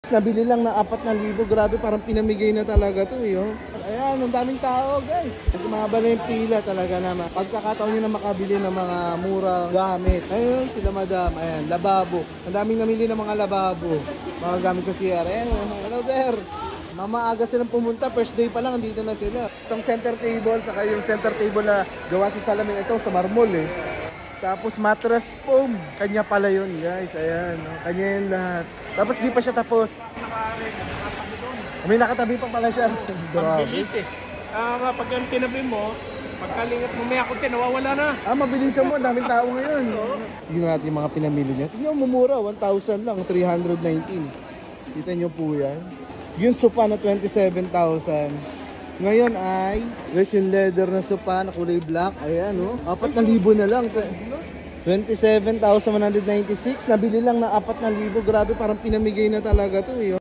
Nabili lang na 4,000. Grabe, parang pinamigay na talaga to eh. Oh. Ayan, ang daming tao guys. Kumaba na yung pila talaga naman. Pagkakataon nyo na makabili ng mga murang gamit. Ayun, sila madam. Ayan, lababo. Ang daming namili ng mga lababo. Mga gamit sa CR. Ayan, hello sir. Mamaaga silang pumunta. First day pa lang, andito na sila. Itong center table, saka yung center table na gawa sa salamin. Ito, sa marmol eh. Tapos mattress foam. Kanya pala yun guys. Ayan, no? Kanya yun lahat. Tapos di pa siya tapos. May nakatabi pa pala siya. Mabilis eh. Pag yung tinabi mo, pagkalingap mo may ako nawawala na. Mabilisan mo. Daming tao ngayon. Tignan natin yung mga pinamili niya. Tignan mo, mumura. 1,000 lang. 319. Kita nyo po yan. Yung sofa na 27,000. Ngayon ay, guys, yung leather na sofa na kulay black. Ayan, oh. 4,000 na lang. 27,196. Nabili lang na 4,000. Grabe, parang pinamigay na talaga to, eh.